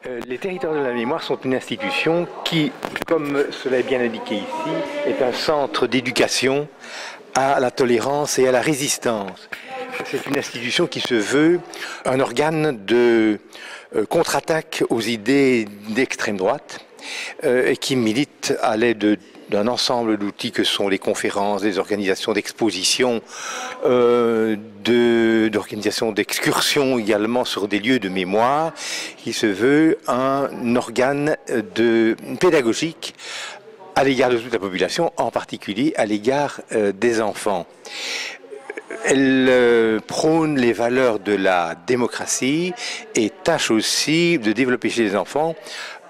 Les territoires de la mémoire sont une institution qui, comme cela est bien indiqué ici, est un centre d'éducation à la tolérance et à la résistance. C'est une institution qui se veut un organe de contre-attaque aux idées d'extrême droite et qui milite à l'aide d'un ensemble d'outils que sont les conférences, les organisations d'expositions, d'organisations d'excursions également sur des lieux de mémoire, qui se veut un organe pédagogique à l'égard de toute la population, en particulier à l'égard des enfants. Elle prône les valeurs de la démocratie et tâche aussi de développer chez les enfants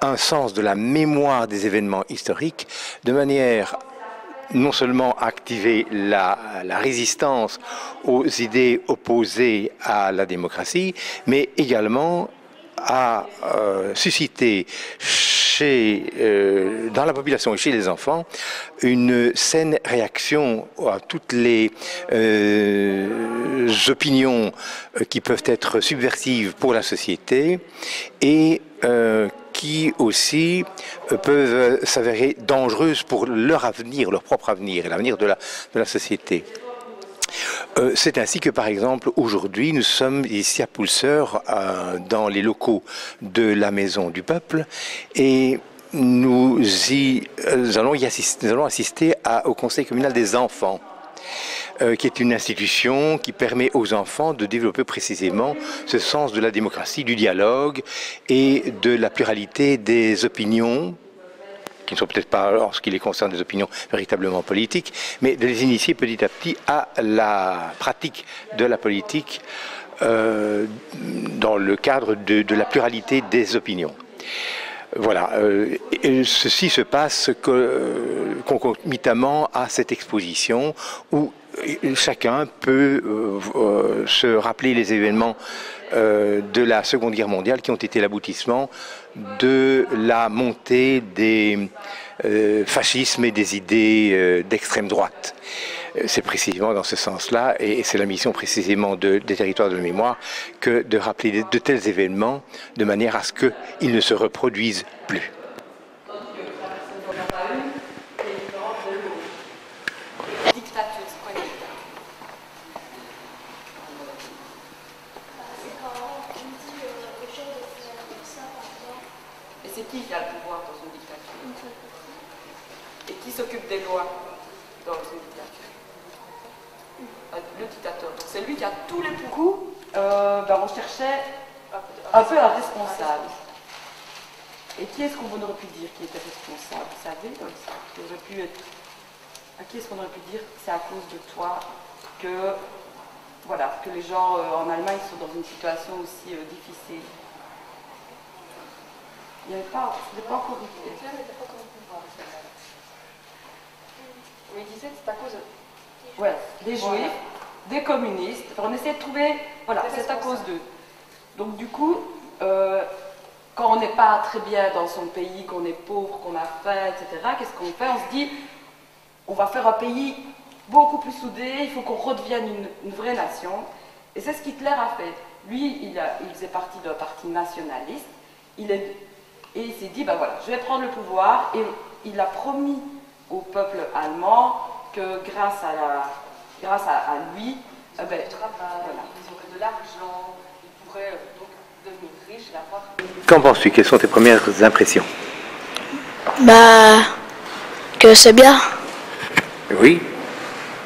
un sens de la mémoire des événements historiques, de manière non seulement à activer la résistance aux idées opposées à la démocratie, mais également à susciter dans la population et chez les enfants une saine réaction à toutes les opinions qui peuvent être subversives pour la société et qui aussi peuvent s'avérer dangereuses pour leur avenir, leur propre avenir et l'avenir de la société. C'est ainsi que, par exemple, aujourd'hui, nous sommes ici à Poulseur, dans les locaux de la Maison du Peuple, et nous allons assister au Conseil communal des enfants, qui est une institution qui permet aux enfants de développer précisément ce sens de la démocratie, du dialogue et de la pluralité des opinions, qui ne sont peut-être pas, en ce qui les concerne, des opinions véritablement politiques, mais de les initier petit à petit à la pratique de la politique dans le cadre de la pluralité des opinions. Voilà, ceci se passe concomitamment à cette exposition où chacun peut se rappeler les événements de la Seconde Guerre mondiale qui ont été l'aboutissement de la montée des fascismes et des idées d'extrême droite. C'est précisément dans ce sens-là, et c'est la mission précisément des territoires de la mémoire, que de rappeler de tels événements de manière à ce qu'ils ne se reproduisent plus. Et c'est qui a le pouvoir dans une dictature? Et qui s'occupe des lois dans une dictature? Le dictateur. C'est lui qui a tous les pouvoirs. On cherchait un peu un responsable. Et qui est-ce qu'on aurait pu dire qui était responsable? Vous savez, qui aurait pu être... À qui est-ce qu'on aurait pu dire c'est à cause de toi que, voilà, que les gens en Allemagne sont dans une situation aussi difficile? Il n'y avait pas, c'était pas encore Hitler. Hitler n'était pas comme pouvoir. Oui, il disait que c'est à cause des juifs, des communistes. Enfin, on essayait de trouver, voilà, c'est à cause d'eux. Donc du coup, quand on n'est pas très bien dans son pays, qu'on est pauvre, qu'on a faim, etc., qu'est-ce qu'on fait? On se dit, on va faire un pays beaucoup plus soudé, il faut qu'on redevienne une vraie nation. Et c'est ce qu'Hitler a fait. Lui, il faisait partie d'un parti nationaliste. Et il s'est dit, ben voilà, je vais prendre le pouvoir, et il a promis au peuple allemand que grâce à lui, ils ont de l'argent, ils pourraient donc devenir riches et avoir... Qu'en penses-tu? Quelles sont tes premières impressions? Bah, que c'est bien. Oui.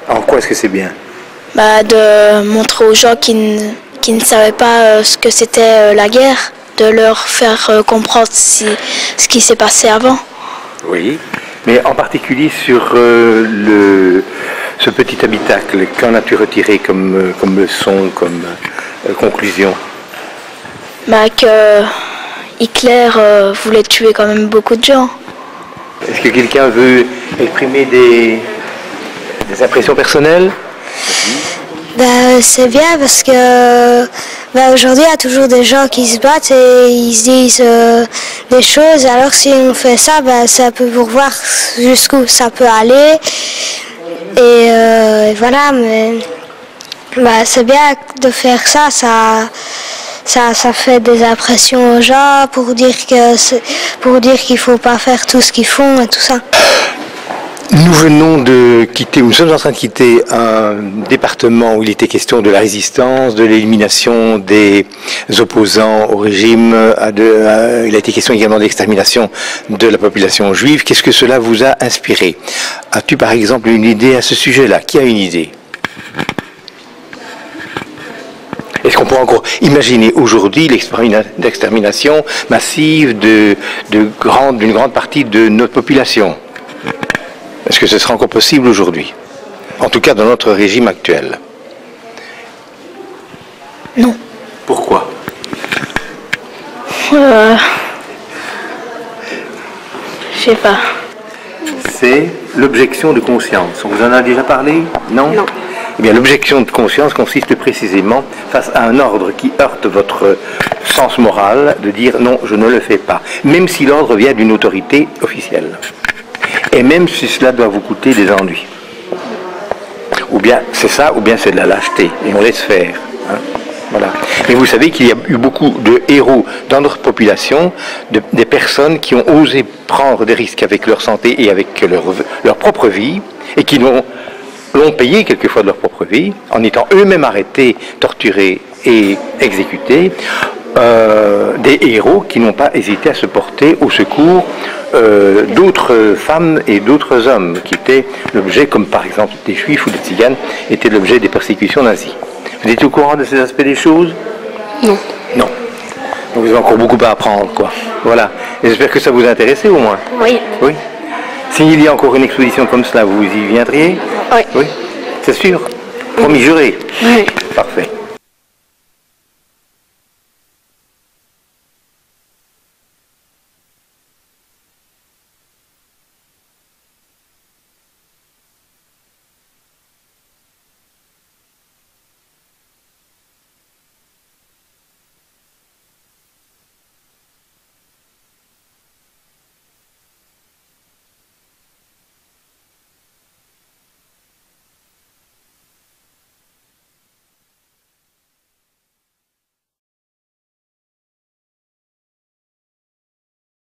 En quoi est-ce que c'est bien? Bah, de montrer aux gens qui ne savaient pas ce que c'était la guerre, de leur faire comprendre ce qui s'est passé avant. Oui, mais en particulier sur ce petit habitacle, qu'en as-tu retiré comme leçon, comme conclusion? Bah, que Hitler voulait tuer quand même beaucoup de gens. Est-ce que quelqu'un veut exprimer des impressions personnelles? Bah, c'est bien parce que aujourd'hui il y a toujours des gens qui se battent et ils se disent des choses, alors si on fait ça, c'est un peu pour voir jusqu'où ça peut aller. Et voilà, mais c'est bien de faire ça, ça fait des impressions aux gens pour dire qu'il faut pas faire tout ce qu'ils font et tout ça. Nous venons de quitter, nous sommes en train de quitter un département où il était question de la résistance, de l'élimination des opposants au régime, il a été question également de l'extermination de la population juive. Qu'est-ce que cela vous a inspiré? As-tu par exemple une idée à ce sujet-là? Qui a une idée? Est-ce qu'on pourrait encore imaginer aujourd'hui l'extermination massive d'une grande partie de notre population? Est-ce que ce sera encore possible aujourd'hui? En tout cas dans notre régime actuel. Non. Pourquoi? Je sais pas. C'est l'objection de conscience. On vous en a déjà parlé? Non? Non. Eh bien, l'objection de conscience consiste précisément face à un ordre qui heurte votre sens moral de dire non, je ne le fais pas, même si l'ordre vient d'une autorité officielle. Et même si cela doit vous coûter des ennuis. Ou bien c'est ça, ou bien c'est de la lâcheté, et on laisse faire. Hein. Voilà. Mais vous savez qu'il y a eu beaucoup de héros dans notre population, des personnes qui ont osé prendre des risques avec leur santé et avec leur propre vie, et qui l'ont payé quelquefois de leur propre vie, en étant eux-mêmes arrêtés, torturés et exécutés. Des héros qui n'ont pas hésité à se porter au secours d'autres femmes et d'autres hommes qui étaient l'objet, comme par exemple des juifs ou des tziganes, étaient l'objet des persécutions nazies. Vous êtes au courant de ces aspects des choses? Non. Non. Donc vous avez encore beaucoup à apprendre, quoi. Voilà. J'espère que ça vous intéresse au moins. Oui. Oui. S'il y a encore une exposition comme cela, vous y viendriez? Oui. Oui. C'est sûr? Promis juré? Oui. Parfait.